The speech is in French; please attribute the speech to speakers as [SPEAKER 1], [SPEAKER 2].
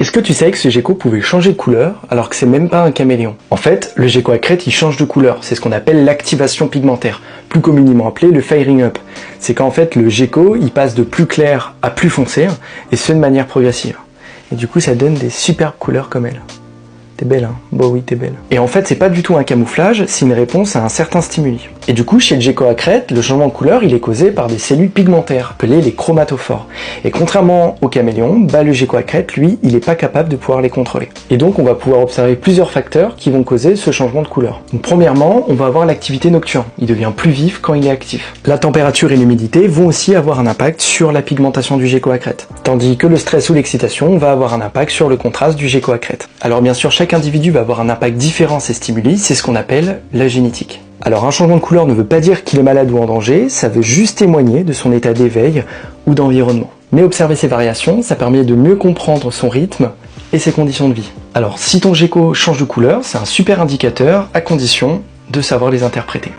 [SPEAKER 1] Est-ce que tu savais que ce gecko pouvait changer de couleur alors que c'est même pas un caméléon? En fait, le gecko à crête il change de couleur, c'est ce qu'on appelle l'activation pigmentaire, plus communément appelé le firing up. C'est qu'en fait le gecko il passe de plus clair à plus foncé et ce de manière progressive. Et du coup ça donne des superbes couleurs comme elle. T'es belle, hein? Bah oui, t'es belle. Et en fait, c'est pas du tout un camouflage, c'est une réponse à un certain stimuli. Et du coup, chez le gecko à crête, le changement de couleur, il est causé par des cellules pigmentaires, appelées les chromatophores. Et contrairement au caméléon, le gecko à crête, lui, il est pas capable de pouvoir les contrôler. Et donc, on va pouvoir observer plusieurs facteurs qui vont causer ce changement de couleur. Donc, premièrement, on va avoir l'activité nocturne. Il devient plus vif quand il est actif. La température et l'humidité vont aussi avoir un impact sur la pigmentation du gecko à crête. Tandis que le stress ou l'excitation va avoir un impact sur le contraste du gecko à crête. Alors bien sûr, chaque individu va avoir un impact différent à ces stimuli, c'est ce qu'on appelle la génétique. Alors un changement de couleur ne veut pas dire qu'il est malade ou en danger, ça veut juste témoigner de son état d'éveil ou d'environnement. Mais observer ces variations, ça permet de mieux comprendre son rythme et ses conditions de vie. Alors si ton gecko change de couleur, c'est un super indicateur à condition de savoir les interpréter.